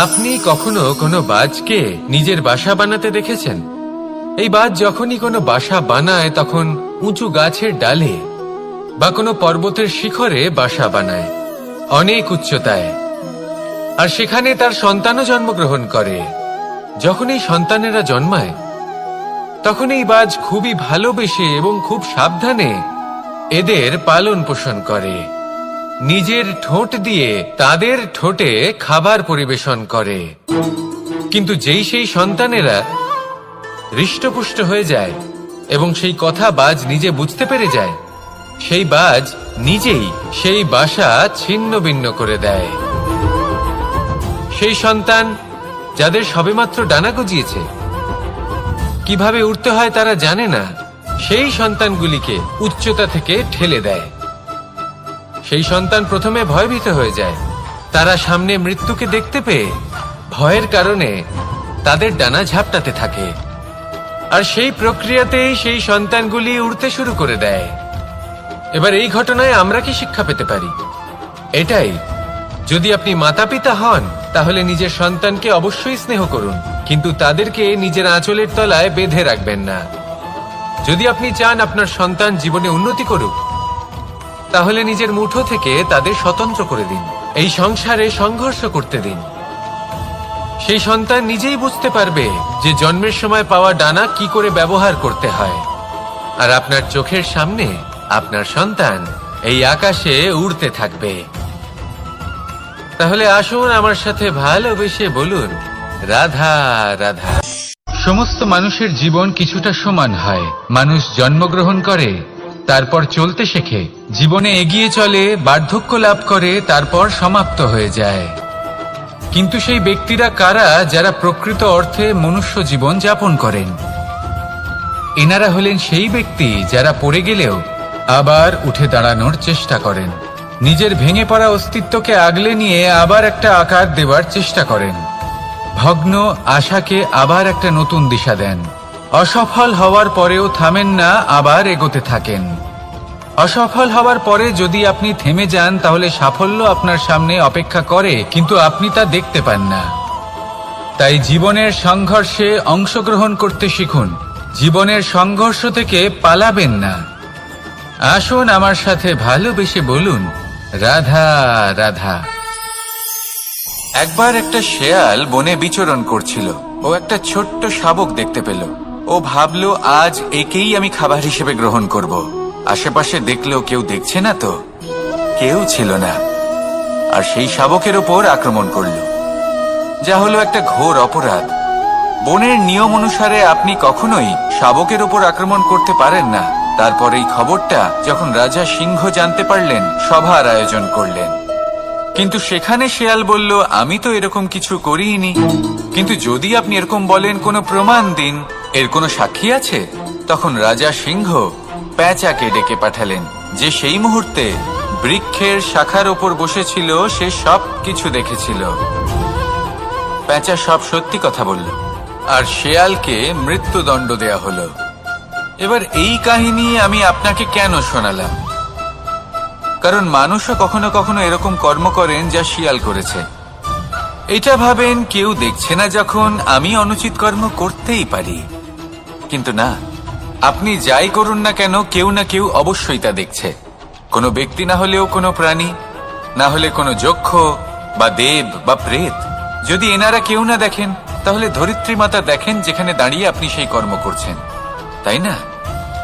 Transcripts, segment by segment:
আপনি কখনো কোনো বাজকে নিজের বাসা বানাতে দেখেছেন? এই বাজ যখনই কোনো বাসা বানায় তখন উঁচু গাছের ডালে বা কোনো পর্বতের শিখরে বাসা বানায়, অনেক উচ্চতায়। আর সেখানে তার সন্তানও জন্মগ্রহণ করে। যখন এই সন্তানেরা জন্মায় তখন এই বাজ খুবই ভালোবেসে এবং খুব সাবধানে এদের পালন পোষণ করে। নিজের ঠোঁট দিয়ে তাদের ঠোঁটে খাবার পরিবেশন করে। কিন্তু যেই সেই সন্তানেরা হৃষ্টপুষ্ট হয়ে যায় এবং সেই কথা বাজ নিজে বুঝতে পেরে যায়, সেই বাজ নিজেই সেই বাসা ছিন্ন ভিন্ন করে দেয়। সেই সন্তান যাদের সবেমাত্র ডানা গজিয়েছে, কিভাবে উড়তে হয় তারা জানে না, সেই সন্তানগুলিকে উচ্চতা থেকে ঠেলে দেয়। সেই সন্তান প্রথমে ভয়ভীত হয়ে যায়। তারা সামনে মৃত্যুকে দেখতে পেয়ে ভয়ের কারণে তাদের ডানা ঝাপটাতে থাকে। আর সেই প্রক্রিয়াতেই সেই সন্তানগুলি উড়তে শুরু করে দেয়। এবার এই ঘটনায় আমরা কি শিক্ষা পেতে পারি? এটাই, যদি আপনি মাতা পিতা হন তাহলে নিজের সন্তানকে অবশ্যই স্নেহ করুন, কিন্তু তাদেরকে নিজের আঁচলের তলায় বেঁধে রাখবেন না। যদি আপনি চান আপনার সন্তান জীবনে উন্নতি করুক, তাহলে নিজের মুঠো থেকে তাদের স্বতন্ত্র করে দিন। এই সংসারে সংঘর্ষ করতে দিন। সেই সন্তান নিজেই বুঝতে পারবে যে জন্মের সময় পাওয়া ডানা কি করে ব্যবহার করতে হয়। আর আপনার চোখের সামনে আপনার সন্তান এই আকাশে উড়তে থাকবে। তাহলে আসুন আমার সাথে ভালোবেসে বলুন, রাধা রাধা। সমস্ত মানুষের জীবন কিছুটা সমান হয়। মানুষ জন্মগ্রহণ করে, তারপর চলতে শেখে, জীবনে এগিয়ে চলে, বার্ধক্য লাভ করে, তারপর সমাপ্ত হয়ে যায়। কিন্তু সেই ব্যক্তিরা কারা যারা প্রকৃত অর্থে মনুষ্য জীবন যাপন করেন? এনারা হলেন সেই ব্যক্তি যারা পড়ে গেলেও আবার উঠে দাঁড়ানোর চেষ্টা করেন, নিজের ভেঙে পড়া অস্তিত্বকে আগলে নিয়ে আবার একটা আকার দেওয়ার চেষ্টা করেন, ভগ্ন আশাকে আবার একটা নতুন দিশা দেন। অসফল হওয়ার পরেও থামেন না, আবার এগোতে থাকেন। অসফল হওয়ার পরে যদি আপনি থেমে যান তাহলে সাফল্য আপনার সামনে অপেক্ষা করে, কিন্তু আপনি তা দেখতে পান না। তাই জীবনের সংঘর্ষে অংশগ্রহণ করতে শিখুন। জীবনের সংঘর্ষ থেকে পালাবেন না। আসুন আমার সাথে ভালোবেসে বলুন, রাধা রাধা। একবার একটা শেয়াল বনে বিচরণ করছিল। ও একটা ছোট্ট শাবক দেখতে পেল। ও ভাবল, আজ একেই আমি খাবার হিসেবে গ্রহণ করব। আশেপাশে দেখলো কেউ দেখছে না তো, কেউ ছিল না। আর সেই শাবকের ওপর আক্রমণ করল, যা হলো একটা ঘোর অপরাধ। বনের নিয়ম অনুসারে আপনি কখনোই শাবকের ওপর আক্রমণ করতে পারেন না। তারপর এই খবরটা যখন রাজা সিংহ জানতে পারলেন, সভার আয়োজন করলেন। কিন্তু সেখানে শেয়াল বলল, আমি তো এরকম কিছু করিনি। কিন্তু যদি আপনি এরকম বলেন, কোনো প্রমাণ দিন, এর কোনো সাক্ষী আছে? তখন রাজা সিংহ পেঁচাকে ডেকে পাঠালেন, যে সেই মুহূর্তে বৃক্ষের শাখার ওপর বসেছিল। সে সব কিছু দেখেছিল। পেঁচা সব সত্যি কথা বলল, আর শেয়ালকে মৃত্যুদণ্ড দেয়া হলো। এবার এই কাহিনী আমি আপনাকে কেন শোনালাম? কারণ মানুষও কখনো কখনো এরকম কর্ম করেন যা শিয়াল করেছে। এটা ভাবেন কেউ দেখছে না, যখন আমি অনুচিত কর্ম করতেই পারি। কিন্তু না, আপনি যাই করুন না কেন, কেউ না কেউ অবশ্যই তা দেখছে। কোনো ব্যক্তি না হলেও কোনো প্রাণী, না হলে কোনো যক্ষ বা দেব বা প্রেত। যদি এনারা কেউ না দেখেন, তাহলে ধরিত্রী মাতা দেখেন, যেখানে দাঁড়িয়ে আপনি সেই কর্ম করছেন, তাই না?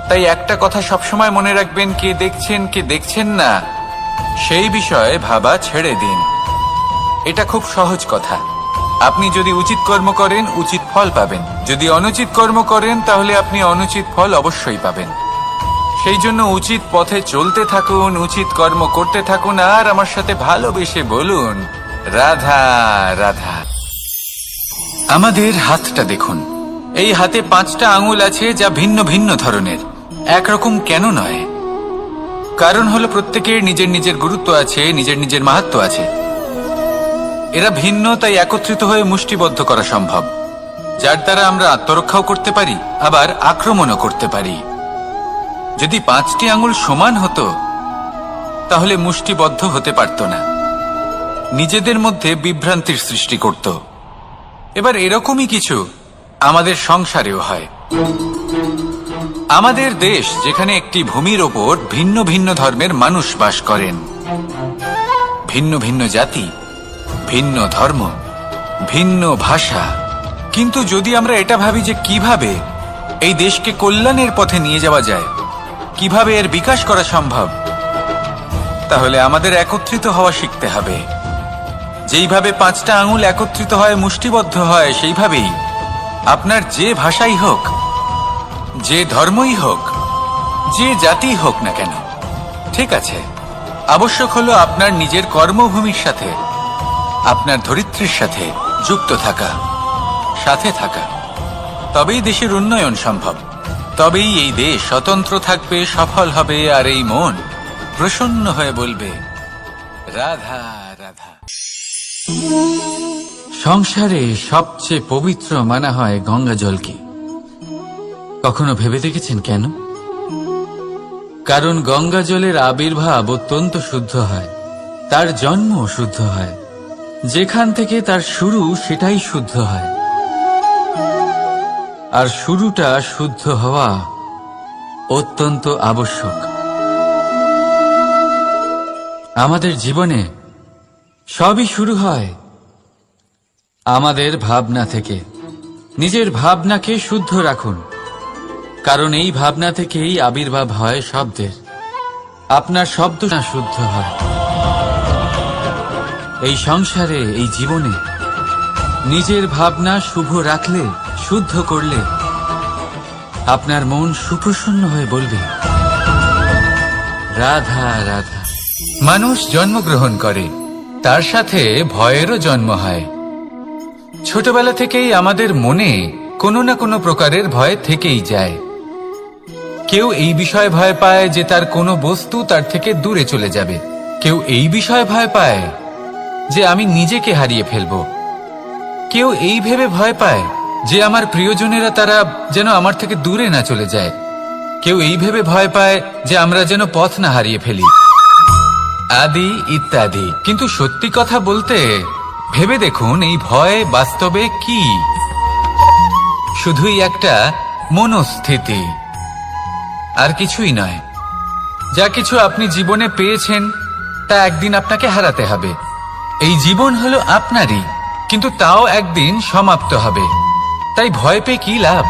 তাই একটা কথা সবসময় মনে রাখবেন, কে দেখছেন কে দেখছেন না সেই বিষয়ে ভাবা ছেড়ে দিন। এটা খুব সহজ কথা। আপনি যদি উচিত কর্ম করেন, উচিত ফল পাবেন। যদি অনুচিত কর্ম করেন, তাহলে আপনি অনুচিত ফল অবশ্যই পাবেন। সেই জন্য উচিত পথে চলতে থাকুন, উচিত কর্ম করতে থাকুন, আর আমার সাথে ভালোবেসে বলুন, রাধা রাধা। আমাদের হাতটা দেখুন। এই হাতে 5টা আঙুল আছে, যা ভিন্ন ভিন্ন ধরনের। একরকম কেন নয়? কারণ হলো প্রত্যেকের নিজের নিজের গুরুত্ব আছে, নিজের নিজের মাহাত্ম্য আছে। এরা ভিন্ন, তাই একত্রিত হয়ে মুষ্টিবদ্ধ করা সম্ভব, যার দ্বারা আমরা আত্মরক্ষাও করতে পারি, আবার আক্রমণও করতে পারি। যদি 5টি আঙুল সমান হতো, তাহলে মুষ্টিবদ্ধ হতে পারত না, নিজেদের মধ্যে বিভ্রান্তির সৃষ্টি করত। এবার এরকমই কিছু আমাদের সংসারেও হয়। আমাদের দেশ, যেখানে একটি ভূমির ওপর ভিন্ন ভিন্ন ধর্মের মানুষ বাস করেন, ভিন্ন ভিন্ন জাতি, ভিন্ন ধর্ম, ভিন্ন ভাষা। কিন্তু যদি আমরা এটা ভাবি যে কিভাবে এই দেশকে কল্যাণের পথে নিয়ে যাওয়া যায়, কিভাবে এর বিকাশ করা সম্ভব, তাহলে আমাদের একত্রিত হওয়া শিখতে হবে। যেইভাবে 5টা আঙুল একত্রিত হয়, মুষ্টিবদ্ধ হয়, সেইভাবেই আপনার যে ভাষাই হোক, যে ধর্মই হোক, যে জাতি হোক না কেন, ঠিক আছে, আবশ্যক হলো আপনার নিজের কর্মভূমির সাথে, আপনার ধরিত্রীর সাথে যুক্ত থাকা, সাথে থাকা। তবেই দেশের উন্নয়ন সম্ভব, তবেই এই দেশ স্বতন্ত্র থাকবে, সফল হবে, আর এই মন প্রসন্ন হয়ে বলবে রাধা রাধা। সংসারে সবচেয়ে পবিত্র মানা হয় গঙ্গা জলকে। কখনো ভেবে দেখেছেন কেন? কারণ গঙ্গা জলের আবির্ভাব অত্যন্ত শুদ্ধ হয়, তার জন্ম শুদ্ধ হয়, যেখান থেকে তার শুরু সেটাই শুদ্ধ হয়। আর শুরুটা শুদ্ধ হওয়া অত্যন্ত আবশ্যক। আমাদের জীবনে সবই শুরু হয় আমাদের ভাবনা থেকে। নিজের ভাবনাকে শুদ্ধ রাখুন, কারণ এই ভাবনা থেকেই আবির্ভাব হয় শব্দের। আপনার শব্দ না শুদ্ধ হয়, এই সংসারে, এই জীবনে নিজের ভাবনা শুভ রাখলে, শুদ্ধ করলে, আপনার মন সুপ্রসন্ন হয়ে বলবে রাধা রাধা। মানুষ জন্মগ্রহণ করে, তার সাথে ভয়েরও জন্ম হয়। ছোটবেলা থেকেই আমাদের মনে কোনো না কোনো প্রকারের ভয় থেকেই যায়। কেউ এই বিষয়ে ভয় পায় যে তার কোনো বস্তু তার থেকে দূরে চলে যাবে, কেউ এই বিষয়ে ভয় পায় যে আমি নিজেকে হারিয়ে ফেলব, কেউ এই ভেবে ভয় পায় যে আমার প্রিয়জনেরা তারা যেন আমার থেকে দূরে না চলে যায়, কেউ এই ভেবে ভয় পায় যে আমরা যেন পথ না হারিয়ে ফেলি, আদি ইত্যাদি। কিন্তু সত্যি কথা বলতে, ভেবে দেখুন এই ভয় বাস্তবে কি? শুধুই একটা মনস্থিতি, আর কিছুই নয়। যা কিছু আপনি জীবনে পেয়েছেন তা একদিন আপনাকে হারাতে হবে। এই জীবন হলো আপনারই, কিন্তু তাও একদিন সমাপ্ত হবে। তাই ভয় পেয়ে কি লাভ?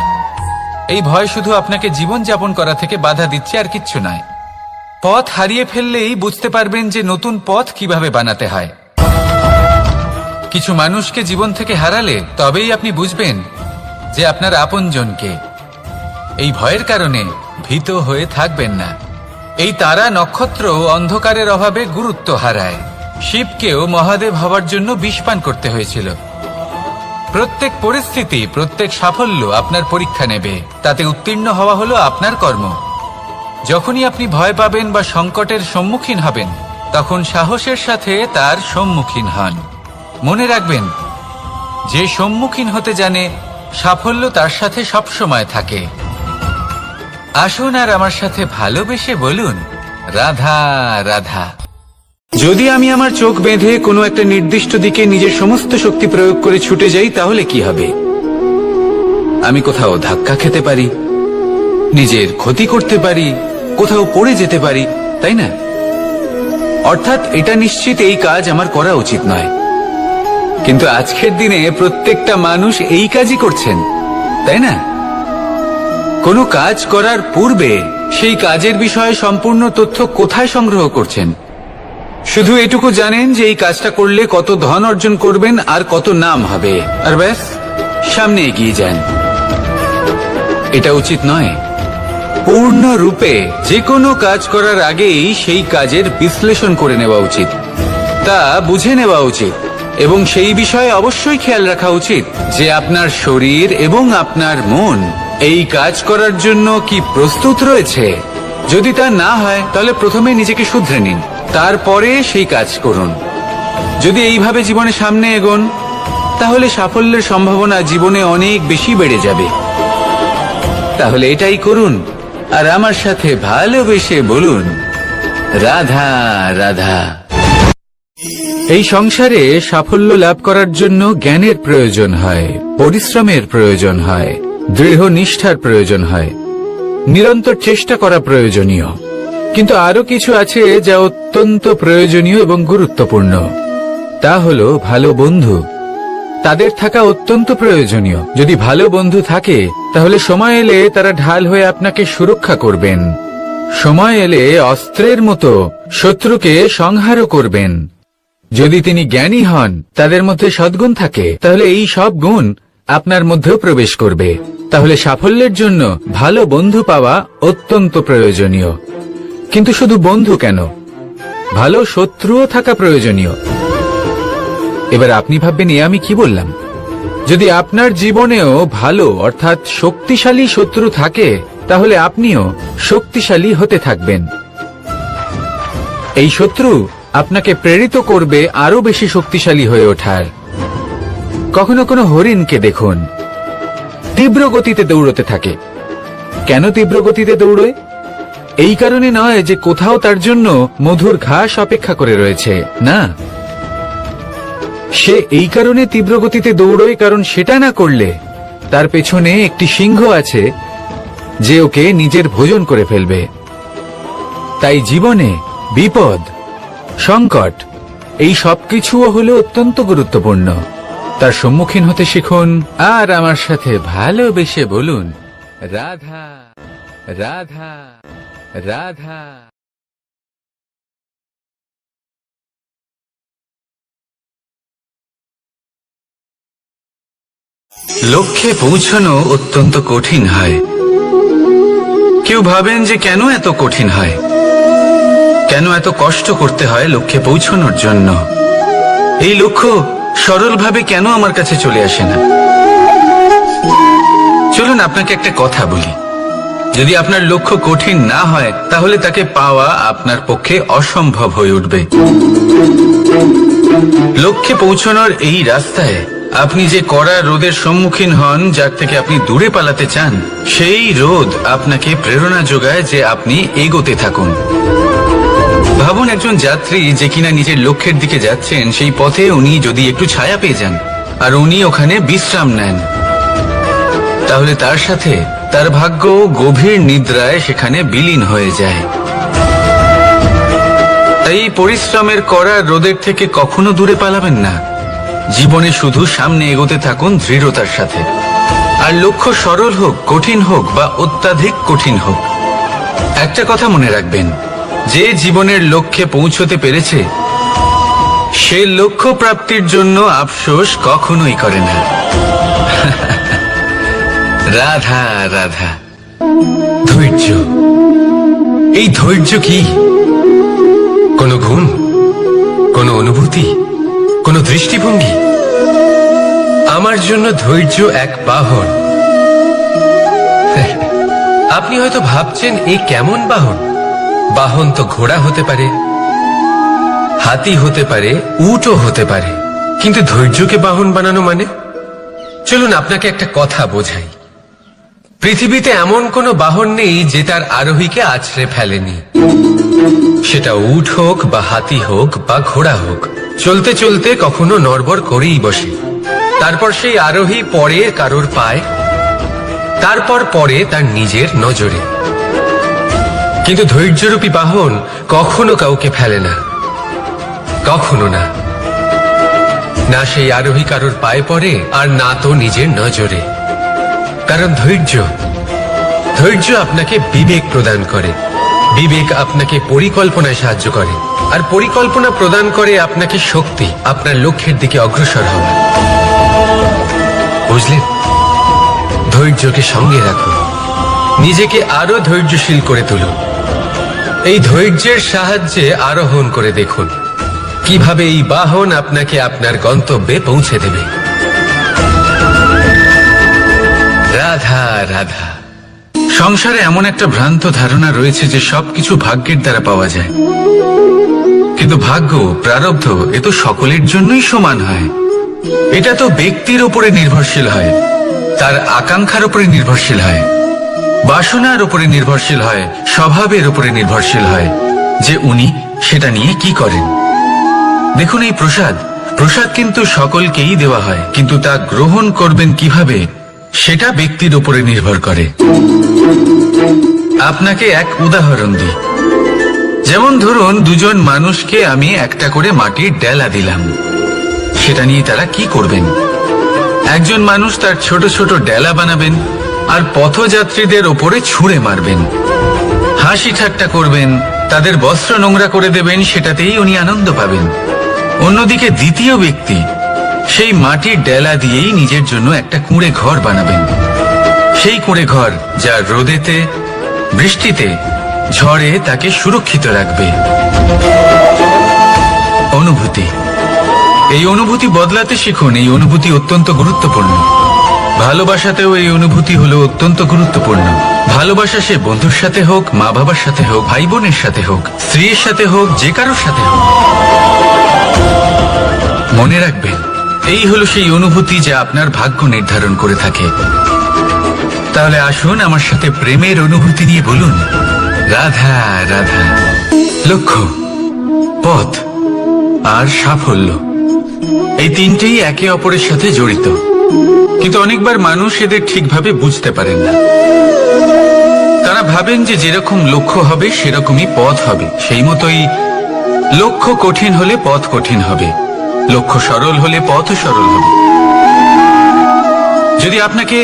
এই ভয় শুধু আপনাকে জীবন যাপন করা থেকে বাধা দিচ্ছে, আর কিচ্ছু নয়। পথ হারিয়ে ফেললেই বুঝতে পারবেন যে নতুন পথ কিভাবে বানাতে হয়। কিছু মানুষকে জীবন থেকে হারালে তবেই আপনি বুঝবেন যে আপনার আপনজনকে। এই ভয়ের কারণে ভীত হয়ে থাকবেন না। এই তারা নক্ষত্র অন্ধকারের অভাবে গুরুত্ব হারায়। শিবকেও মহাদেব হওয়ার জন্য বিষ পান করতে হয়েছিল। প্রত্যেক পরিস্থিতি, প্রত্যেক সাফল্য আপনার পরীক্ষা নেবে, তাতে উত্তীর্ণ হওয়া হলো আপনার কর্ম। যখনই আপনি ভয় পাবেন বা সংকটের সম্মুখীন হবেন, তখন সাহসের সাথে তার সম্মুখীন হন। মনে রাখবেন, যে সম্মুখীন হতে জানে, সাফল্য তার সাথে সবসময় থাকে। আসুন আর আমার সাথে ভালোবেসে বলুন রাধা রাধা। যদি আমি আমার চোখ বেঁধে কোনো একটা নির্দিষ্ট দিকে নিজের সমস্ত শক্তি প্রয়োগ করে ছুটে যাই, তাহলে কি হবে? আমি কোথাও ধাক্কা খেতে পারি, নিজের ক্ষতি করতে পারি, কোথাও পড়ে যেতে পারি, তাই না? অর্থাৎ এটা নিশ্চিত এই কাজ আমার করা উচিত নয়। কিন্তু আজকের দিনে প্রত্যেকটা মানুষ এই কাজই করছেন, তাই না? কোনো কাজ করার পূর্বে সেই কাজের বিষয়ে সম্পূর্ণ তথ্য কোথায় সংগ্রহ করছেন? শুধু এটুকু জানেন যে এই কাজটা করলে কত ধন অর্জন করবেন আর কত নাম হবে, আর ব্যাস সামনে এগিয়ে যান। এটা উচিত নয়। পূর্ণরূপে যে কোনো কাজ করার আগেই সেই কাজের বিশ্লেষণ করে নেওয়া উচিত, তা বুঝে নেওয়া উচিত, এবং সেই বিষয়ে অবশ্যই খেয়াল রাখা উচিত যে আপনার শরীর এবং আপনার মন এই কাজ করার জন্য কি প্রস্তুত রয়েছে। যদি তা না হয়, তাহলে প্রথমে নিজেকে শুধরে নিন, তারপরে সেই কাজ করুন। যদি এইভাবে জীবনে সামনে এগোন, তাহলে সাফল্যের সম্ভাবনা জীবনে অনেক বেশি বেড়ে যাবে। তাহলে এটাই করুন, আর আমার সাথে ভালোবেসে বলুন রাধা রাধা। এই সংসারে সাফল্য লাভ করার জন্য জ্ঞানের প্রয়োজন হয়, পরিশ্রমের প্রয়োজন হয়, দৃঢ় নিষ্ঠার প্রয়োজন হয়, নিরন্তর চেষ্টা করা প্রয়োজনীয়। কিন্তু আরো কিছু আছে যা অত্যন্ত প্রয়োজনীয় এবং গুরুত্বপূর্ণ। তা হলো ভালো বন্ধু। তাদের থাকা অত্যন্ত প্রয়োজনীয়। যদি ভালো বন্ধু থাকে তাহলে সময় এলে তারা ঢাল হয়ে আপনাকে সুরক্ষা করবেন। সময় এলে অস্ত্রের মতো শত্রুকে সংহারও করবেন। যদি তিনি জ্ঞানী হন, তাদের মধ্যে সদ্গুণ থাকে, তাহলে এই সব গুণ আপনার মধ্যেও প্রবেশ করবে। তাহলে সাফল্যের জন্য ভালো বন্ধু পাওয়া অত্যন্ত প্রয়োজনীয়। কিন্তু শুধু বন্ধু কেন, ভালো শত্রুও থাকা প্রয়োজনীয়। এবার আপনি ভাববেন, আমি কি বললাম? যদি আপনার জীবনেও ভালো অর্থাৎ শক্তিশালী শত্রু থাকে, তাহলে আপনিও শক্তিশালী হতে থাকবেন। এই শত্রু আপনাকে প্রেরিত করবে আরো বেশি শক্তিশালী হয়ে ওঠার। কখনো কোনো হরিণকে দেখুন, তীব্র গতিতে দৌড়তে থাকে। কেন তীব্র গতিতে দৌড়ে? এই কারণে নয় যে কোথাও তার জন্য মধুর ঘাস অপেক্ষা করে রয়েছে, না। সে এই কারণে তীব্র গতিতে দৌড়য় কারণ সেটা না করলে তার পেছনে একটি সিংহ আছে যে ওকে নিজের ভোজন করে ফেলবে। তাই জীবনে বিপদ, সংকট, এই সবকিছুও হলো অত্যন্ত গুরুত্বপূর্ণ। তার সম্মুখীন হতে শিখুন আর আমার সাথে ভালোবেসে বলুন, রাধা রাধা রাধা। লক্ষ্যে পৌঁছানো অত্যন্ত কঠিন হয়। কেউ ভাবেন যে কেন এত কঠিন হয়, কেন এত কষ্ট করতে হয় লক্ষ্যে পৌঁছানোর জন্য। এই লক্ষ্য সরলভাবে কেন আমার কাছে চলে আসে না? চলুন আপনাকে একটা কথা বলি, যদি আপনার লক্ষ্য কঠিন না হয় তাহলে তাকে পাওয়া আপনার পক্ষে অসম্ভব হয়ে উঠবে। লক্ষ্যে পৌঁছানোর এই রাস্তায় আপনি যে কড়া রোদের সম্মুখীন হন, যার থেকে আপনি দূরে পালাতে চান, সেই রোদ আপনাকে প্রেরণা যোগায় যে আপনি এগোতে থাকুন। ভাবুন একজন যাত্রী যে কিনা নিজের লক্ষ্যের দিকে যাচ্ছেন, সেই পথে উনি যদি একটু ছায়া পেয়ে যান আর উনি ওখানে বিশ্রাম নেন, তাহলে তার সাথে তার ভাগ্য গভীর নিদ্রায় সেখানে বিলীন হয়ে যায়। তাই পরিশ্রমের কড়া রোদের থেকে কখনো দূরে পালাবেন না। জীবনে শুধু সামনে এগোতে থাকুন দৃঢ়তার সাথে। আর লক্ষ্য সরল হোক, কঠিন হোক বা অত্যাধিক কঠিন হোক, একটা কথা মনে রাখবেন, যে জীবনের লক্ষ্যে পৌঁছতে পেরেছে সে লক্ষ্য প্রাপ্তির জন্য আফসোস কখনোই করে না। রাধা রাধা। ধৈর্য, এই ধৈর্য কি কোনো গুণ, কোনো অনুভূতি, কোনো দৃষ্টিভঙ্গি? আমার জন্য ধৈর্য এক বাহন। আপনি হয়তো ভাবছেন, এই কেমন বাহন? বাহন তো ঘোড়া হতে পারে, হাতি হতে পারে, উটও হতে পারে, কিন্তু ধৈর্যকে বাহন বানানো মানে? চলুন আপনাকে একটা কথা বোঝাই। পৃথিবীতে এমন কোনো বাহন নেই যে তার আরোহীকে আছড়ে ফেলেনি। সেটা উট হোক বা হাতি হোক বা ঘোড়া হোক, চলতে চলতে কখনো নড়বড় করেই বসে। তারপর সেই আরোহী পরে কারোর পায়, তারপর পরে তার নিজের নজরে। কিন্তু ধৈর্যরূপী বাহন কখনো কাউকে ফেলে না, কখনো না। না সেই আরোহী কারোর পায়ে পড়ে আর না তো নিজের নজরে। কারণ ধৈর্য আপনাকে বিবেক প্রদান করে, বিবেক আপনাকে পরিকল্পনায় সাহায্য করে, আর পরিকল্পনা প্রদান করে আপনাকে শক্তি আপনার লক্ষ্যের দিকে অগ্রসর হওয়ার। বুঝলেন? ধৈর্যকে সঙ্গে রাখুন, নিজেকে আরো ধৈর্যশীল করে তুলুন। এই ধৈর্যের সাহায্যে আরোহণ করে দেখুন কিভাবে এই বাহন আপনাকে আপনার গন্তব্যে পৌঁছে দেবে। রাধা রাধা। সংসারে এমন একটা ভ্রান্ত ধারণা রয়েছে যে সবকিছু ভাগ্যের দ্বারা পাওয়া যায়, কিন্তু ভাগ্য, প্রারব্ধ এ তো সকলের জন্যই সমান হয়। এটা তো ব্যক্তির উপরে নির্ভরশীল হয়, তার আকাঙ্ক্ষার উপরে নির্ভরশীল হয়, বাসনার উপরে নির্ভরশীল হয়, স্বভাবের উপরে নির্ভরশীল হয় যে উনি সেটা নিয়ে কি করেন। দেখুন, এই প্রসাদ কিন্তু সকলকেই দেওয়া হয়, কিন্তু তা গ্রহণ করবেন কিভাবে সেটা ব্যক্তির উপরে নির্ভর করে। আপনাকে এক উদাহরণ দিই। যেমন ধরুন, দুজন মানুষকে আমি একটা করে মাটির ডেলা দিলাম, সেটা নিয়ে তারা কি করবেন? একজন মানুষ তার ছোট ছোট ডেলা বানাবেন আর পথযাত্রীদের ওপরে ছুঁড়ে মারবেন, হাসি ঠাট্টা করবেন, তাদের বস্ত্র নোংরা করে দেবেন, সেটাতেই উনি আনন্দ পাবেন। অন্যদিকে দ্বিতীয় ব্যক্তি সেই মাটির ডেলা দিয়েই নিজের জন্য একটা কুঁড়ে ঘর বানাবেন। সেই কুঁড়ে ঘর যা রোদেতে, বৃষ্টিতে, ঝড়ে তাকে সুরক্ষিত রাখবে। অনুভূতি, এই অনুভূতি বদলাতে শিখুন। এই অনুভূতি অত্যন্ত গুরুত্বপূর্ণ। ভালোবাসাতেও এই অনুভূতি হলো অত্যন্ত গুরুত্বপূর্ণ। ভালোবাসা সে বন্ধুর সাথে হোক, মা বাবার সাথে হোক, ভাই বোনের সাথে হোক, স্ত্রীর সাথে হোক, যে কারোর সাথে হোক। মনে রাখবেন, এই হলো সেই অনুভূতি যা আপনার ভাগ্য নির্ধারণ করে থাকে। তাহলে আসুন আমার সাথে প্রেমের অনুভূতি নিয়ে বলুন, রাধা রাধা। লক্ষ্য, পথ আর সাফল্য, এই তিনটেই একে অপরের সাথে জড়িত, কিন্তু অনেকবার মানুষ এদের ঠিকভাবে বুঝতে পারেন না। তারা ভাবেন যে যেরকম লক্ষ্য হবে সেরকমই পথ হবে। সেই মতোই লক্ষ্য কঠিন হলে পথ কঠিন হবে, লক্ষ্য সরল হলে পথও সরল হবে। যদি আপনাকে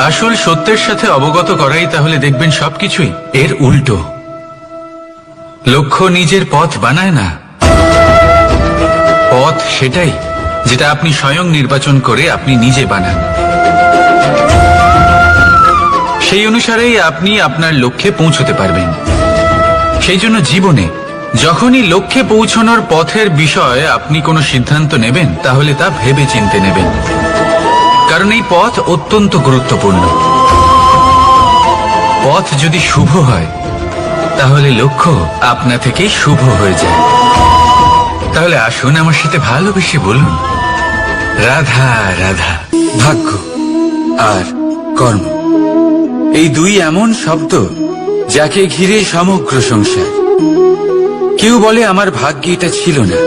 আসল সত্যের সাথে অবগত করাই, তাহলে দেখবেন সবকিছুই এর উল্টো। লক্ষ্য নিজের পথ বানায় না, পথ সেটাই যেটা আপনি স্বয়ং নির্বাচন করে আপনি নিজে বানান। সেই অনুসারেই আপনি আপনার লক্ষ্যে পৌঁছতে পারবেন। সেই জন্য জীবনে যখনই লক্ষ্যে পৌঁছানোর পথের বিষয়ে আপনি কোনো সিদ্ধান্ত নেবেন, তাহলে তা ভেবে চিন্তে নেবেন, কারণ এই পথ অত্যন্ত গুরুত্বপূর্ণ। পথ যদি শুভ হয়, তাহলে লক্ষ্য আপনা থেকেই শুভ হয়ে যায়। তাহলে আসুন আমার সাথে ভালোবেসে বলুন, রাধা রাধা। ভাগ্য আর কর্ম, এই দুই এমন শব্দ যাকে ঘিরে সমগ্র সংসার। কেউ বলে আমার ভাগ্যে এটা ছিল না,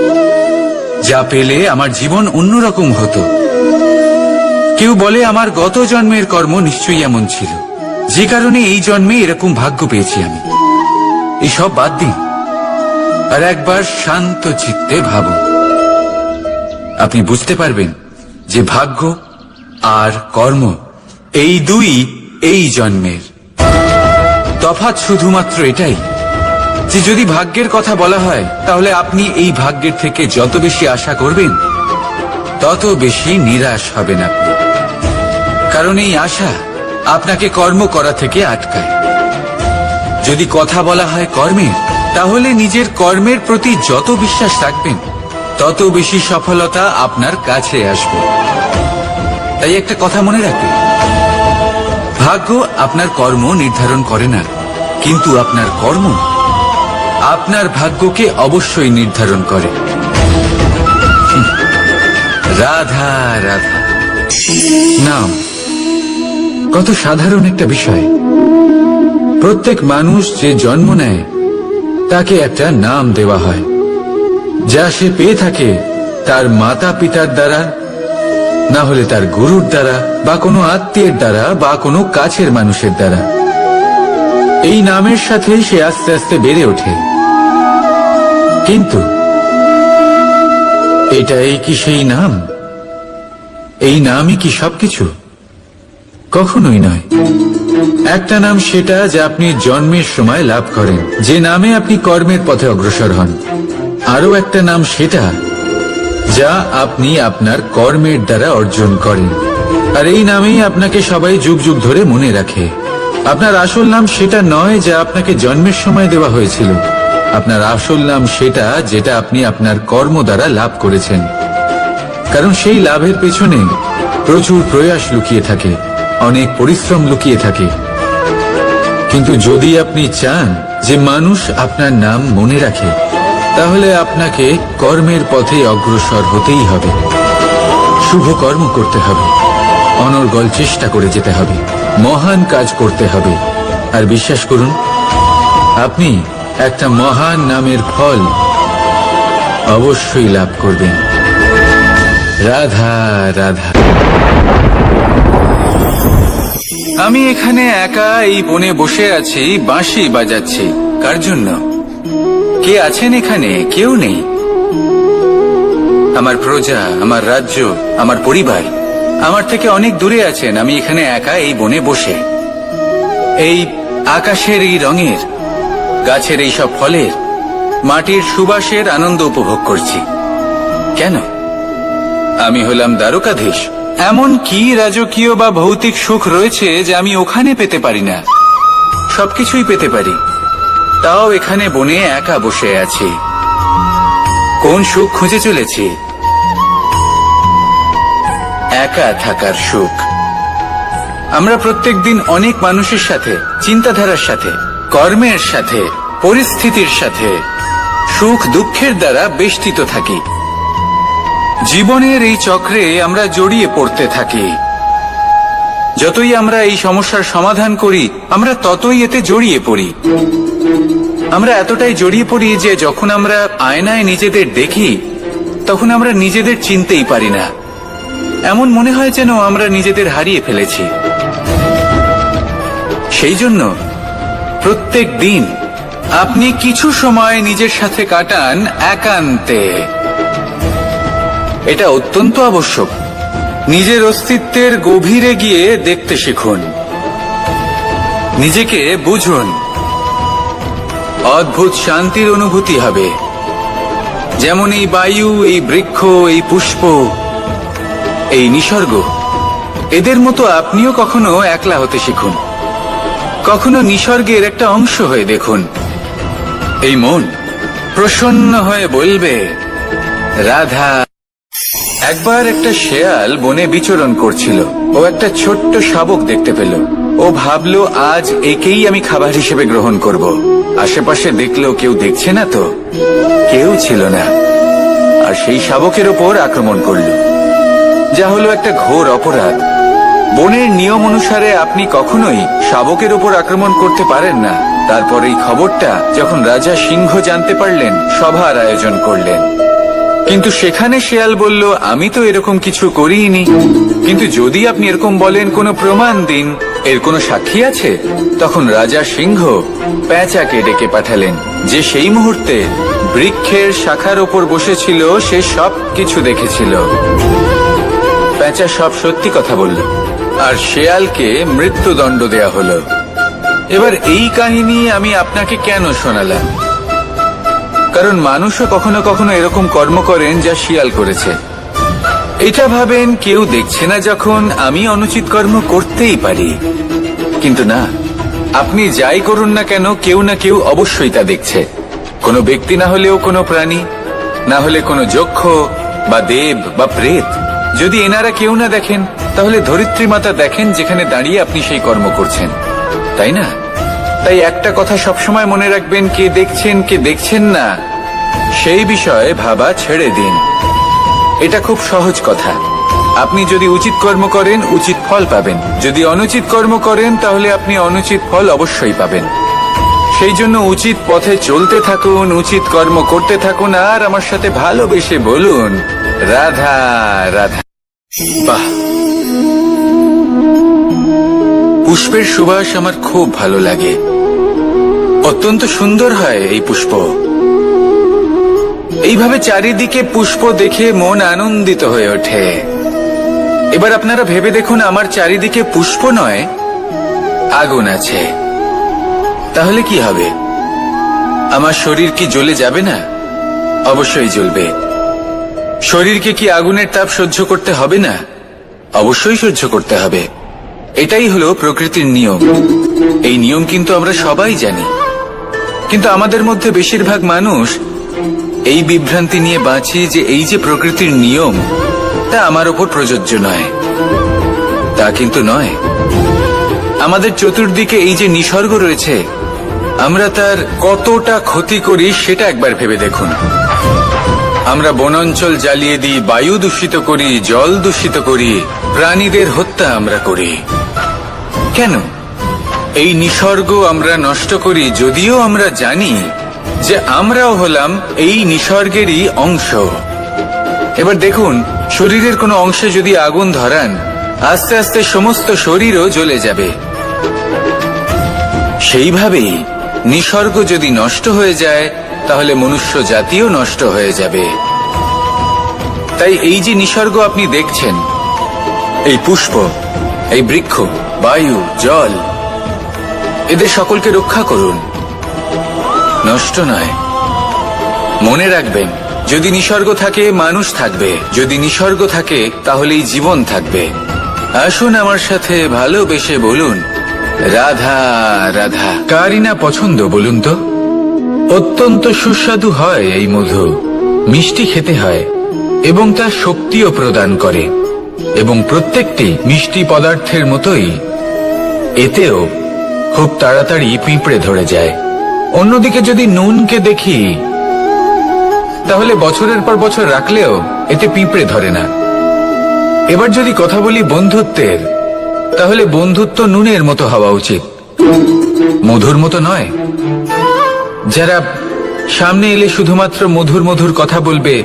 যা পেলে আমার জীবন অন্যরকম হতো। কেউ বলে আমার গত জন্মের কর্ম নিশ্চয়ই এমন ছিল, যে কারণে এই জন্মে এরকম ভাগ্য পেয়েছি আমি। এসব বাদ দিন আর একবার শান্ত চিত্তে ভাবুন। আপনি বুঝতে পারবেন যে ভাগ্য আর কর্ম এই দুই এই জন্মের। তফাৎ শুধুমাত্র এটাই যে যদি ভাগ্যের কথা বলা হয়, তাহলে আপনি এই ভাগ্যের থেকে যত বেশি আশা করবেন, তত বেশি নিরাশ হবেন আপনি। কারণ এই আশা আপনাকে কর্ম করা থেকে আটকায়। যদি কথা বলা হয় কর্মের, তাহলে নিজের কর্মের প্রতি যত বিশ্বাস রাখবেন, তত বেশি সফলতা আপনার কাছে আসবে। তাই একটা কথা মনে রাখবেন, ভাগ্য আপনার কর্ম নির্ধারণ করে না, কিন্তু আপনার কর্ম আপনার ভাগ্যকে অবশ্যই নির্ধারণ করে। রাধা রাধা। নাম কত সাধারণ একটা বিষয়। প্রত্যেক মানুষ যে জন্ম নেয়, তাকে একটা নাম দেওয়া হয়, যা সে পেয়ে থাকে তার মাতা পিতার দ্বারা, না হলে তার গুরুর দ্বারা, বা কোনো আত্মীয়ের দ্বারা, বা কোনো কাছের মানুষের দ্বারা। এই নামের সাথে সে আস্তে আস্তে বেড়ে ওঠে। কিন্তু এটাই কি সেই নাম? এই নামই কি সবকিছু? কখনোই নয়। একটা নাম সেটা যা আপনি জন্মের সময় লাভ করেন, যে নামে আপনি কর্মের পথে অগ্রসর হন। আরো একটা নাম সেটা যা আপনি আপনার কর্মের দ্বারা অর্জন করেন, আর এই নামেই আপনাকে সবাই যুগ যুগ ধরে মনে রাখে। আপনার আসল নাম সেটা নয় যা আপনাকে জন্মের সময় দেওয়া হয়েছিল। আপনার আসল নাম সেটা যেটা আপনি আপনার কর্ম দ্বারা লাভ করেছেন, কারণ সেই লাভের পেছনে প্রচুর প্রয়াস লুকিয়ে থাকে, অনেক পরিশ্রম লুকিয়ে থাকে। কিন্তু যদি আপনি চান যে মানুষ আপনার নাম মনে রাখে, তাহলে আপনাকে কর্মের পথে অগ্রসর হতেই হবে, শুভ কর্ম করতে হবে, অনর্গল চেষ্টা করে যেতে হবে, মহান কাজ করতে হবে। আর বিশ্বাস করুন, আপনি একটা মহান নামের ফল অবশ্যই লাভ করবেন। রাধা রাধা। আমি এখানে একা এই বনে বসে আছি, বাঁশি বাজাচ্ছি। কার জন্য? কে আছেন এখানে? কেউ নেই। আমার প্রজা, আমার রাজ্য, আমার পরিবার আমার থেকে অনেক দূরে আছেন। আমি এখানে একা এই বনে বসে এই আকাশের এই রঙের, গাছের এই সব ফলের, মাটির সুবাসের আনন্দ উপভোগ করছি। কেন? আমি হলাম দ্বারকাধীশ। এমন কি রাজকীয় বা ভৌতিক সুখ রয়েছে যে আমি ওখানে পেতে পারি না? সবকিছুই পেতে পারি, তাও এখানে বনে একা বসে আছি। কোন সুখ খুঁজে চলেছি? একা থাকার সুখ। আমরা প্রত্যেকদিন অনেক মানুষের সাথে, চিন্তাধারার সাথে, কর্মের সাথে, পরিস্থিতির সাথে, সুখ দুঃখের দ্বারা বেষ্টিত থাকি। জীবনের এই চক্রে আমরা জড়িয়ে পড়তে থাকি। যতই আমরা এই সমস্যার সমাধান করি, আমরা ততই এতে জড়িয়ে পড়ি। আমরা এতটাই জড়িয়ে পড়ি যে যখন আমরা আয়নায় নিজেদের দেখি, তখন আমরা নিজেদের চিনতেই পারি না। এমন মনে হয় যেন আমরা নিজেদের হারিয়ে ফেলেছি। সেই জন্য প্রত্যেক দিন আপনি কিছু সময় নিজের সাথে কাটান একান্তে। এটা অত্যন্ত আবশ্যক। নিজের অস্তিত্বের গভীরে গিয়ে দেখতে শিখুন, নিজেকে বুঝুন। অদ্ভুত শান্তির অনুভূতি হবে। যেমন এই বায়ু, এই বৃক্ষ, এই পুষ্প, এই নিসর্গ, এদের মতো আপনিও কখনো একলা হতে শিখুন। কখনো নিসর্গের একটা অংশ হয়ে দেখুন। এই মন প্রসন্ন হয়ে বলবে রাধা। একবার একটা শেয়াল বনে বিচরণ করছিল। ও একটা ছোট্ট শাবক দেখতে পেল। ও ভাবলো আজ একেই আমি খাবার হিসেবে গ্রহণ করব। আশেপাশে দেখলো কেউ দেখছে না তো, কেউ ছিল না। আর সেই শাবকের ওপর আক্রমণ করল, যা হলো একটা ঘোর অপরাধ। বনের নিয়ম অনুসারে আপনি কখনোই শাবকের ওপর আক্রমণ করতে পারেন না। তারপর এই খবরটা যখন রাজা সিংহ জানতে পারলেন, সভার আয়োজন করলেন। কিন্তু সেখানে শেয়াল বলল, আমি তো এরকম কিছু করিনি। কিন্তু যদি আপনি এরকম বলেন, কোনো প্রমাণ দিন, এর কোনো সাক্ষী আছে? তখন রাজা সিংহ পেঁচাকে ডেকে পাঠালেন, যে সেই মুহূর্তে বৃক্ষের শাখার ওপর বসেছিল। সে সব কিছু দেখেছিল। পেঁচা সব সত্যি কথা বলল, আর শেয়ালকে মৃত্যুদণ্ড দেয়া হলো। এবার এই কাহিনী আমি আপনাকে কেন শোনালাম? কারণ মানুষও কখনো কখনো এরকম কর্ম করেন যা শিয়াল করেছে। এটা ভাবেন কেউ দেখছে না, যখন আমি অনুচিত কর্ম করতেই পারি। কিন্তু না, আপনি যাই করুন না কেন, কেউ না কেউ অবশ্যই তা দেখছে। কোনো ব্যক্তি না হলেও কোনো প্রাণী, না হলে কোনো যক্ষ বা দেব বা প্রেত। যদি এনারা কেউ না দেখেন, তাহলে ধরিত্রী মাতা দেখেন, যেখানে দাঁড়িয়ে আপনি সেই কর্ম করছেন, তাই না? তাই একটা কথা সবসময় মনে রাখবেন, কে দেখছেন কে দেখছেন না সেই বিষয়ে ভাবা ছেড়ে দিন। এটা খুব সহজ কথা। আপনি যদি উচিত কর্ম করেন, উচিত ফল পাবেন। যদি অনুচিত কর্ম করেন, তাহলে আপনি অনুচিত ফল অবশ্যই পাবেন। সেই জন্য উচিত পথে চলতে থাকুন, উচিত কর্ম করতে থাকুন, আর আমার সাথে ভালোবেসে বলুন রাধা রাধা। বাহ, পুষ্পের সুবাস আমার খুব ভালো লাগে। অত্যন্ত সুন্দর হয় এই পুষ্প। এইভাবে চারিদিকে পুষ্প দেখে মন আনন্দিত হয়ে ওঠে। এবার আপনারা ভেবে দেখুন, আমার চারিদিকে পুষ্প নয়, আগুন আছে। তাহলে কি হবে? আমার শরীর কি জ্বলে যাবে না? অবশ্যই জ্বলবে। শরীরকে কি আগুনের তাপ সহ্য করতে হবে না? অবশ্যই সহ্য করতে হবে। এটাই হলো প্রকৃতির নিয়ম। এই নিয়ম কিন্তু আমরা সবাই জানি, কিন্তু আমাদের মধ্যে বেশিরভাগ মানুষ এই বিভ্রান্তি নিয়ে বাঁচি যে এই যে প্রকৃতির নিয়ম, তা আমার ওপর প্রযোজ্য নয়। তা কিন্তু নয়। আমাদের চতুর্দিকে এই যে নিসর্গ রয়েছে, আমরা তার কতটা ক্ষতি করি সেটা একবার ভেবে দেখুন। আমরা বনাঞ্চল জ্বালিয়ে দিই, বায়ু দূষিত করি, জল দূষিত করি, প্রাণীদের হত্যা আমরা করি। কেন? এই নিসর্গ আমরা নষ্ট করি, যদিও আমরা জানি যে আমরাও হলাম এই নিসর্গেরই অংশ। এবার দেখুন, শরীরের কোনো অংশে যদি আগুন ধরান, আস্তে আস্তে সমস্ত শরীরও জ্বলে যাবে। সেইভাবেই নিসর্গ যদি নষ্ট হয়ে যায়, তাহলে মনুষ্য জাতিও নষ্ট হয়ে যাবে। তাই এই যে নিসর্গ আপনি দেখছেন, এই পুষ্প, এই বৃক্ষ, বায়ু, জল, এদের সকলকে রক্ষা করুন, নষ্ট নয়। মনে রাখবেন, যদি নিসর্গ থাকে মানুষ থাকবে, যদি নিসর্গ থাকে তাহলেই জীবন থাকবে। আসুন আমার সাথে ভালোবেসে বলুন, রাধা রাধা। কারই না পছন্দ বলুন তো? অত্যন্ত সুস্বাদু হয় এই মধু, মিষ্টি খেতে হয় এবং তা শক্তিও প্রদান করে। এবং প্রত্যেকটি মিষ্টি পদার্থের মতোই এতেও খুব তাড়াতাড়ি পিঁপড়ে ধরে যায়। অন্যদিকে যদি নুনকে দেখি, তাহলে বছরের পর বছর রাখলেও এতে পিঁপড়ে ধরে না। এবার যদি কথা বলি বন্ধুত্বের, তাহলে বন্ধুত্ব নুনের মতো হওয়া উচিত, মধুর মতো নয়। যারা সামনে এলে শুধুমাত্র মধুর মধুর কথা বলবে,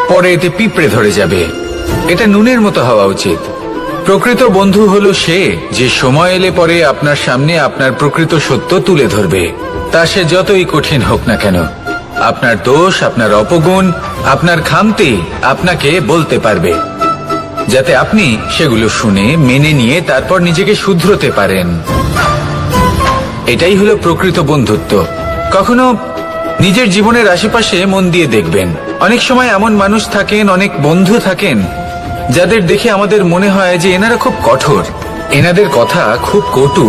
পরে এতে পিঁপড়ে ধরে যাবে, এটা নুনের মতো হওয়া উচিত। প্রকৃত বন্ধু হলো সে যে সময় এলে পরে আপনার সামনে আপনার প্রকৃত সত্য তুলে ধরবে, তা সে যতই কঠিন হোক না কেন। আপনার দোষ, আপনার অপগুণ, আপনার খামতি আপনাকে বলতে পারবে, যাতে আপনি সেগুলো শুনে মেনে নিয়ে তারপর নিজেকে শুধরোতে পারেন। এটাই হলো প্রকৃত বন্ধুত্ব। কখনো নিজের জীবনের আশেপাশে মন দিয়ে দেখবেন, অনেক সময় এমন মানুষ থাকেন, অনেক বন্ধু থাকেন, যাদের দেখে আমাদের মনে হয় যে এনারা খুব কঠোর, এনাদের কথা খুব কটু।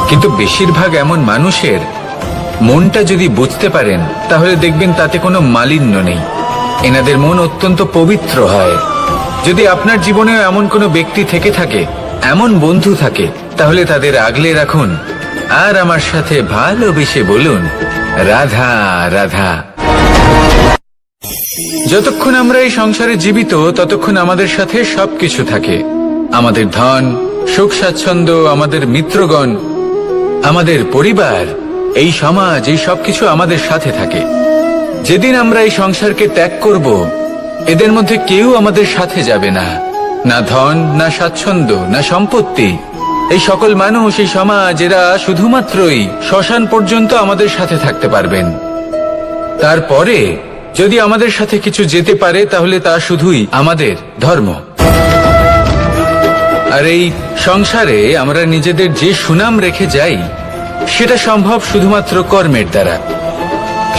কিন্তু বেশিরভাগ এমন মানুষের মনটা যদি বুঝতে পারেন, তাহলে দেখবেন তাতে কোনো মালিন্য নেই, এনাদের মন অত্যন্ত পবিত্র হয়। যদি আপনার জীবনেও এমন কোনো ব্যক্তি থেকে থাকে, এমন বন্ধু থাকে, তাহলে তাদের আগলে রাখুন আর আমার সাথে ভালোবেসে বলুন, রাধা রাধা। যতক্ষণ আমরা এই সংসারে জীবিত, ততক্ষণ আমাদের সাথে সবকিছু থাকে। আমাদের ধন, সুখ স্বাচ্ছন্দ্য, আমাদের মিত্রগণ, আমাদের পরিবার, এই সমাজ, এই সবকিছু আমাদের সাথে থাকে। যেদিন আমরা এই সংসারকে ত্যাগ করব, এদের মধ্যে কেউ আমাদের সাথে যাবে না, না ধন, না স্বাচ্ছন্দ্য, না সম্পত্তি। এই সকল মানুষ, এই সমাজ, এরা শুধুমাত্রই শ্মশান পর্যন্ত আমাদের সাথে থাকতে পারবেন। তারপরে যদি আমাদের সাথে কিছু যেতে পারে, তাহলে তা শুধুই আমাদের ধর্ম। আর এই সংসারে আমরা নিজেদের যে সুনাম রেখে যাই, সেটা সম্ভব শুধুমাত্র কর্মের দ্বারা।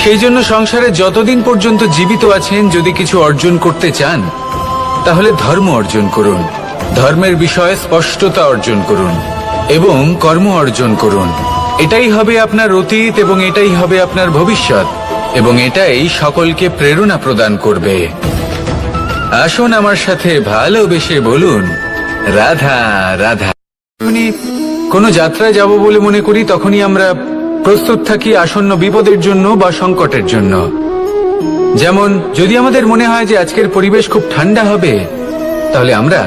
সেই জন্য সংসারে যতদিন পর্যন্ত জীবিত আছেন, যদি কিছু অর্জন করতে চান, তাহলে ধর্ম অর্জন করুন, ধর্মের বিষয়ে স্পষ্টতা অর্জন করুন এবং কর্ম অর্জন করুন। এটাই হবে আপনার অতীত এবং এটাই হবে আপনার ভবিষ্যৎ, এবং এটাই সকলকে প্রেরণা প্রদান করবে। আসুন আমার সাথে ভালোবেসে বলুন, রাধা রাধা। কোনো যাত্রায় যাব বলে মনে করি, তখনই আমরা প্রস্তুত থাকি আসন্ন বিপদের জন্য বা সংকটের জন্য। যেমন যদি আমাদের মনে হয় যে আজকের পরিবেশ খুব ঠান্ডা হবে, তাহলে আমরা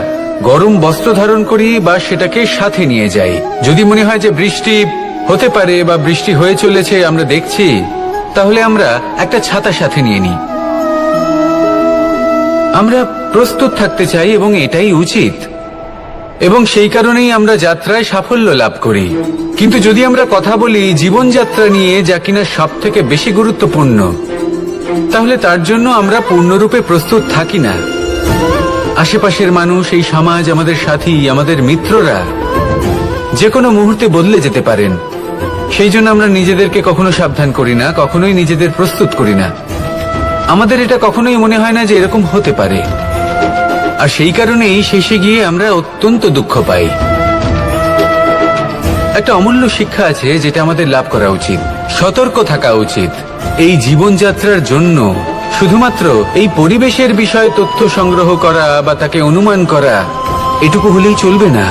গরম বস্ত্র ধারণ করি বা সেটাকে সাথে নিয়ে যাই। যদি মনে হয় যে বৃষ্টি হতে পারে বা বৃষ্টি হয়ে চলেছে, আমরা দেখছি, তাহলে আমরা একটা ছাতা সাথে নিয়ে নিই। আমরা প্রস্তুত থাকতে চাই এবং এটাই উচিত, এবং সেই কারণেই আমরা যাত্রায় সাফল্য লাভ করি। কিন্তু যদি আমরা কথা বলি জীবনযাত্রা নিয়ে, যা কিনা সব থেকে বেশি গুরুত্বপূর্ণ, তাহলে তার জন্য আমরা পূর্ণরূপে প্রস্তুত থাকি না। আশেপাশের মানুষ, এই সমাজ, আমাদের সাথী, আমাদের মিত্ররা যে কোনো মুহূর্তে বদলে যেতে পারেন। সেই জন্য আমরা নিজেদেরকে কখনো সাবধান করি না, কখনোই নিজেদের প্রস্তুত করি না। আমাদের এটা কখনোই মনে হয় না যে এরকম হতে পারে, আর সেই কারণেই শেষে গিয়ে আমরা অত্যন্ত দুঃখ পাই। একটা অমূল্য শিক্ষা আছে যেটা আমাদের লাভ করা উচিত, সতর্ক থাকা উচিত। এই জীবনযাত্রার জন্য শুধুমাত্র এই পরিবেশের বিষয়ে তথ্য সংগ্রহ করা বা তাকে অনুমান করা, এটুকু হলেই চলবে না।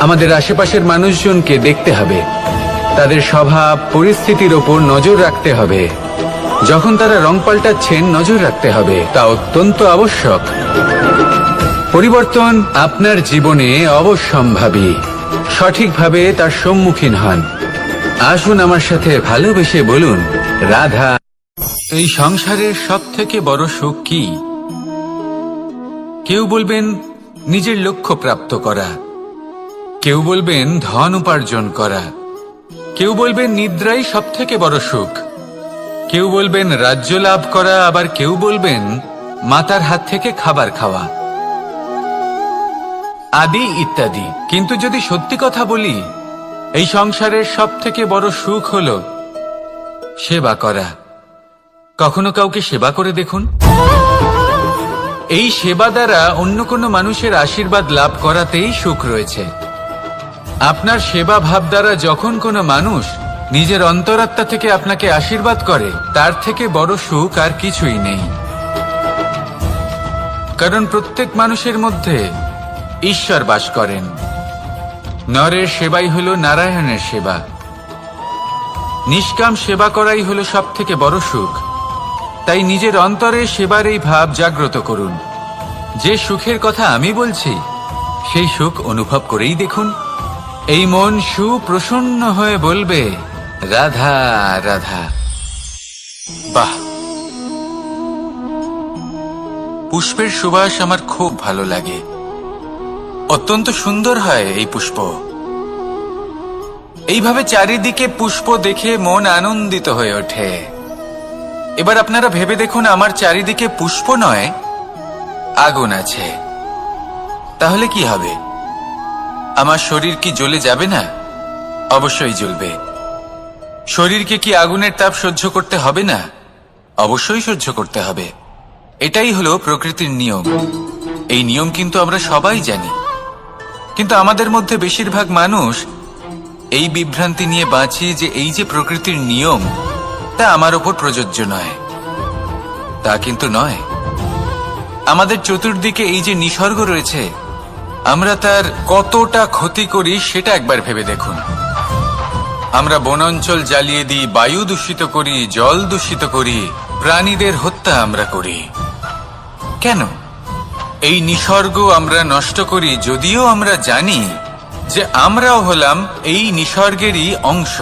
আমাদের আশেপাশের মানুষজনকে দেখতে হবে, তাদের স্বভাব পরিস্থিতির ওপর নজর রাখতে হবে। যখন তারা রং পাল্টাচ্ছেন, নজর রাখতে হবে, তা অত্যন্ত আবশ্যক। পরিবর্তন আপনার জীবনে অবশ্যম্ভাবী, সঠিকভাবে তার সম্মুখীন হন। আসুন আমার সাথে ভালোবেসে বলুন, রাধা। এই সংসারের সব থেকে বড় সুখ কি? কেউ বলবেন নিজের লক্ষ্য প্রাপ্ত করা, কেউ বলবেন ধন উপার্জন করা, কেউ বলবেন নিদ্রাই সব থেকে বড় সুখ, কেউ বলবেন রাজ্য লাভ করা, আবার কেউ বলবেন মাতার হাত থেকে খাবার খাওয়া, আদি ইত্যাদি। কিন্তু যদি সত্যি কথা বলি, এই সংসারের সব থেকে বড় সুখ হল সেবা করা। কখনো কাউকে সেবা করে দেখুন। এই সেবা দ্বারা অন্য কোনো মানুষের আশীর্বাদ লাভ করাতেই সুখ রয়েছে। আপনার সেবা ভাব দ্বারা যখন কোনো মানুষ নিজের অন্তরাত্মা থেকে আপনাকে আশীর্বাদ করে, তার থেকে বড় সুখ আর কিছুই নেই। কারণ প্রত্যেক মানুষের মধ্যে ঈশ্বর বাস করেন। নরের সেবাই হল নারায়ণের সেবা। নিষ্কাম সেবা করাই হল সব থেকে বড় সুখ। তাই নিজের অন্তরে সেবার এই ভাব জাগ্রত করুন। যে সুখের কথা আমি বলছি, সেই সুখ অনুভব করেই দেখুন। এই মন সুপ্রসন্ন হয়ে বলবে, রাধা রাধা। বাহ! পুষ্পের সুবাস আমার খুব ভালো লাগে। অত্যন্ত সুন্দর হয় এই পুষ্প। এইভাবে চারিদিকে পুষ্প দেখে মন আনন্দিত হয়ে ওঠে। এবার আপনারা ভেবে দেখুন, আমার চারিদিকে পুষ্প নয়, আগুন আছে। তাহলে কি হবে? আমার শরীর কি জ্বলে যাবে না? অবশ্যই জ্বলবে। শরীরকে কি আগুনের তাপ সহ্য করতে হবে না? অবশ্যই সহ্য করতে হবে। এটাই হলো প্রকৃতির নিয়ম। এই নিয়ম কিন্তু আমরা সবাই জানি, কিন্তু আমাদের মধ্যে বেশিরভাগ মানুষ এই বিভ্রান্তি নিয়ে বাঁচি যে এই যে প্রকৃতির নিয়ম, তা আমার ওপর প্রযোজ্য নয়। তা কিন্তু নয়। আমাদের চতুর্দিকে এই যে নিসর্গ রয়েছে, আমরা তার কতটা ক্ষতি করি সেটা একবার ভেবে দেখুন। আমরা বনাঞ্চল জ্বালিয়ে দিই, বায়ু দূষিত করি, জল দূষিত করি, প্রাণীদের হত্যা আমরা করি। কেন? এই নিসর্গ আমরা নষ্ট করি, যদিও আমরা জানি যে আমরাও হলাম এই নিসর্গেরই অংশ।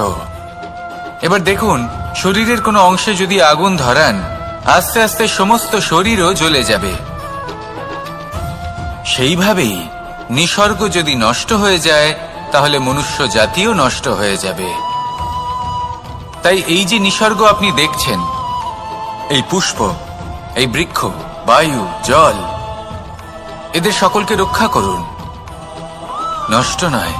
এবার দেখুন, শরীরের কোনো অংশে যদি আগুন ধরান, আস্তে আস্তে সমস্ত শরীরও জ্বলে যাবে। সেইভাবেই নিসর্গ যদি নষ্ট হয়ে যায়, তাহলে মনুষ্য জাতিও নষ্ট হয়ে যাবে। তাই এই যে নিসর্গ আপনি দেখছেন, এই পুষ্প, এই বৃক্ষ, বায়ু, জল, এদের সকলকে রক্ষা করুন, নষ্ট নয়।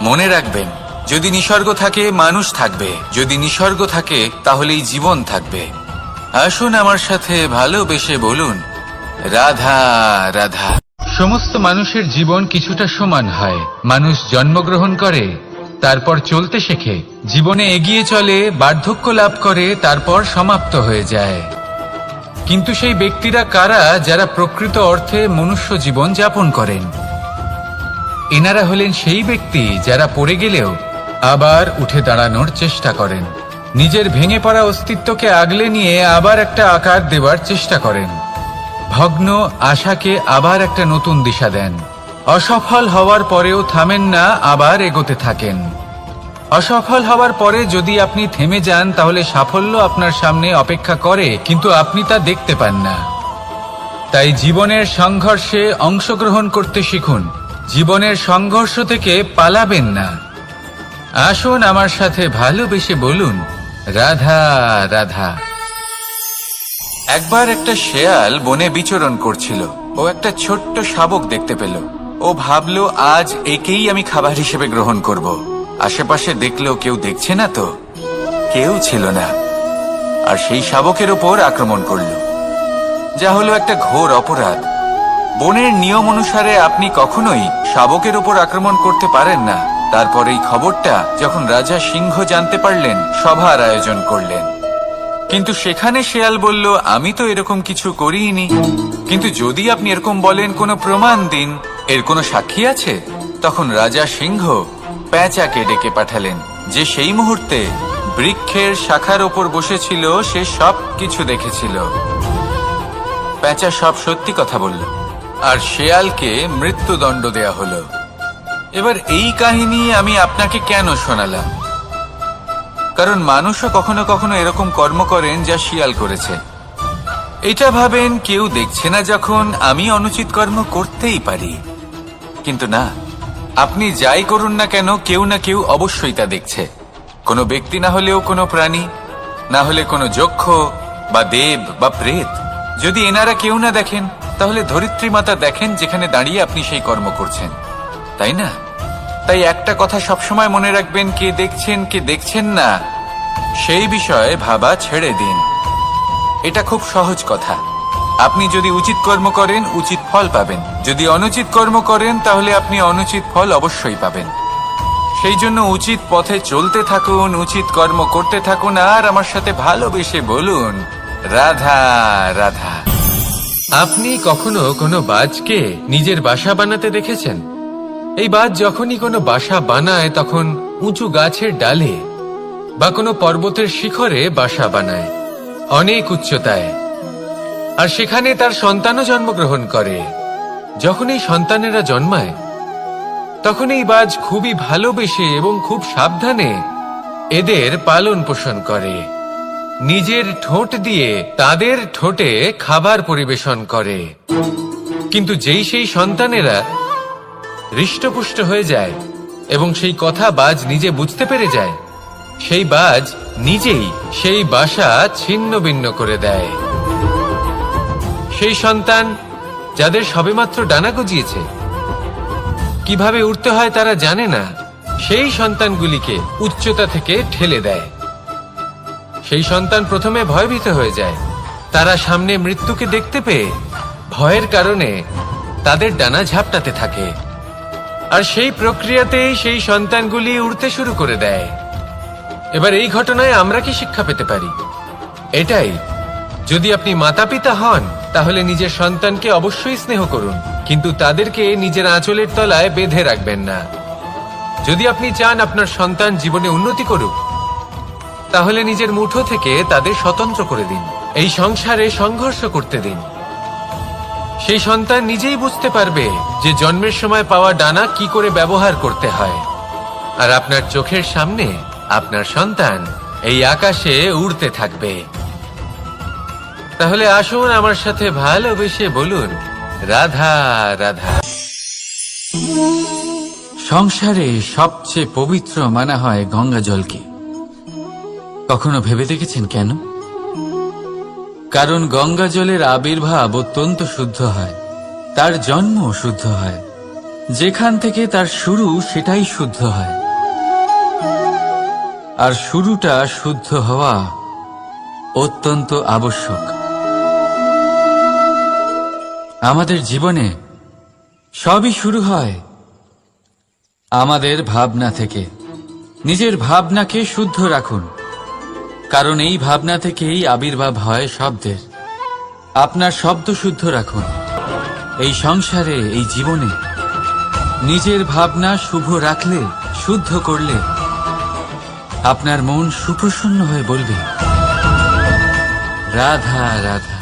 মনে রাখবেন, যদি নিসর্গ থাকে মানুষ থাকবে, যদি নিসর্গ থাকে তাহলেই জীবন থাকবে। আসুন আমার সাথে ভালোবেসে বলুন, রাধা রাধা। সমস্ত মানুষের জীবন কিছুটা সমান হয়। মানুষ জন্মগ্রহণ করে, তারপর চলতে শেখে, জীবনে এগিয়ে চলে, বার্ধক্য লাভ করে, তারপর সমাপ্ত হয়ে যায়। কিন্তু সেই ব্যক্তিরা কারা যারা প্রকৃত অর্থে মনুষ্য জীবন যাপন করেন? এনারা হলেন সেই ব্যক্তি যারা পড়ে গেলেও আবার উঠে দাঁড়ানোর চেষ্টা করেন, নিজের ভেঙে পড়া অস্তিত্বকে আগলে নিয়ে আবার একটা আকার দেওয়ার চেষ্টা করেন, ভগ্ন আশাকে আবার একটা নতুন দিশা দেন। অসফল হওয়ার পরেও থামেন না, আবার এগোতে থাকেন। অসফল হওয়ার পরে যদি আপনি থেমে যান, তাহলে সাফল্য আপনার সামনে অপেক্ষা করে, কিন্তু আপনি তা দেখতে পান না। তাই জীবনের সংঘর্ষে অংশগ্রহণ করতে শিখুন। জীবনের সংঘর্ষ থেকে পালাবেন না। আসুন আমার সাথে ভালোবেসে বলুন, রাধা রাধা। একবার একটা শেয়াল বনে বিচরণ করছিল। ও একটা ছোট্ট শাবক দেখতে পেল। ও ভাবলো, আজ একেই আমি খাবার হিসেবে গ্রহণ করব। আশেপাশে দেখলো কেউ দেখছে না তো, কেউ ছিল না, আর সেই শাবকের ওপর আক্রমণ করল, যা হলো একটা ঘোর অপরাধ। বনের নিয়ম অনুসারে আপনি কখনোই শাবকের ওপর আক্রমণ করতে পারেন না। তারপর এই খবরটা যখন রাজা সিংহ জানতে পারলেন, সভার আয়োজন করলেন। কিন্তু সেখানে শেয়াল বলল, আমি তো এরকম কিছু করিনি। কিন্তু যদি আপনি এরকম বলেন, কোনো প্রমাণ দিন, এর কোনো সাক্ষী আছে? তখন রাজা সিংহ পেঁচাকে ডেকে পাঠালেন, যে সেই মুহূর্তে বৃক্ষের শাখার ওপর বসেছিল, সে সব কিছু দেখেছিল। পেঁচা সব সত্যি কথা বলল, আর শেয়ালকে মৃত্যুদণ্ড দেয়া হলো। এবার এই কাহিনী আমি আপনাকে কেন শোনালাম? কারণ মানুষও কখনো কখনো এরকম কর্ম করেন যা শিয়াল করেছে। এটা ভাবেন কেউ দেখছে না যখন আমি অনুচিত কর্ম করতেই পারি, কিন্তু না, আপনি যাই করুন না কেন কেউ না কেউ অবশ্যই তা দেখছে। কোনো ব্যক্তি না হলেও কোনো প্রাণী, না হলে কোনো যক্ষ বা দেব বা প্রেত। যদি এনারা কেউ না দেখেন তাহলে ধরিত্রী মাতা দেখেন, যেখানে দাঁড়িয়ে আপনি সেই কর্ম করছেন, তাই না? তাই একটা কথা সবসময় মনে রাখবেন, কে দেখছেন কে দেখছেন না সেই বিষয়ে ভাবা ছেড়ে দিন। এটা খুব সহজ কথা। আপনি যদি উচিত কর্ম করেন উচিত ফল পাবেন, যদি অনুচিত কর্ম করেন তাহলে আপনি অনুচিত ফল অবশ্যই পাবেন। সেই জন্য উচিত পথে চলতে থাকুন, উচিত কর্ম করতে থাকুন, আর আমার সাথে ভালোবেসে বলুন, রাধা রাধা। আপনি কখনো কোনো বাজকে নিজের বাসা বানাতে দেখেছেন? এই বাজ যখনই কোনো বাসা বানায় তখন উঁচু গাছের ডালে বা কোনো পর্বতের শিখরে বাসা বানায়, অনেক উচ্চতায়, আর সেখানে তার সন্তানও জন্মগ্রহণ করে। যখন এই সন্তানেরা জন্মায় তখন এই বাজ খুবই ভালোবেসে এবং খুব সাবধানে এদের পালন পোষণ করে। নিজের ঠোঁট দিয়ে তাদের ঠোঁটে খাবার পরিবেশন করে। কিন্তু যেই সেই সন্তানেরা হৃষ্টপুষ্ট হয়ে যায় এবং সেই কথা বাজ নিজে বুঝতে পেরে যায়, সেই বাজ নিজেই সেই বাসা ছিন্ন ভিন্ন করে দেয়। সেই সন্তান যাদের সবেমাত্র ডানা গজিয়েছে, কিভাবে উঠতে হয় তারা জানে না, সেই সন্তানগুলিকে উচ্চতা থেকে ঠেলে দেয়। সেই সন্তান প্রথমে ভয়ভীত হয়ে যায়। তারা সামনে মৃত্যুকে দেখতে পেয়ে ভয়ের কারণে তাদের ডানা ঝাপটাতে থাকে, আর সেই প্রক্রিয়াতেই সেই সন্তানগুলি উড়তে শুরু করে দেয়। এবার এই ঘটনায় আমরা কি শিক্ষা পেতে পারি? এটাই, যদি আপনি মাতা পিতা হন তাহলে নিজের সন্তানকে অবশ্যই স্নেহ করুন, কিন্তু তাদেরকে নিজের আঁচলের তলায় বেঁধে রাখবেন না। যদি আপনি চান আপনার সন্তান জীবনে উন্নতি করুক, তাহলে নিজের মুঠো থেকে তাদের স্বতন্ত্র করে দিন, এই সংসারে সংঘর্ষ করতে দিন। সেই সন্তান নিজেই বুঝতে পারবে যে জন্মের সময় পাওয়া ডানা কি করে ব্যবহার করতে হয়, আর আপনার চোখের সামনে আপনার সন্তান এই আকাশে উড়তে থাকবে। তাহলে আসুন আমার সাথে ভালোবেসে বলুন, রাধা রাধা। সংসারে সবচেয়ে পবিত্র মানা হয় গঙ্গা জলকে। কখনো ভেবে দেখেছেন কেন? কারণ গঙ্গা জলের আবির্ভাব অত্যন্ত শুদ্ধ হয়, তার জন্ম শুদ্ধ হয়, যেখান থেকে তার শুরু সেটাই শুদ্ধ হয়। আর শুরুটা শুদ্ধ হওয়া অত্যন্ত আবশ্যক। আমাদের জীবনে সবই শুরু হয় আমাদের ভাবনা থেকে। নিজের ভাবনাকে শুদ্ধ রাখুন, কারণ এই ভাবনা থেকেই আবির্ভাব হয় শব্দের। আপনার শব্দ শুদ্ধ রাখুন। এই সংসারে, এই জীবনে নিজের ভাবনা শুভ রাখলে, শুদ্ধ করলে আপনার মন সুপ্রসন্ন হয়ে বলবে, রাধা রাধা।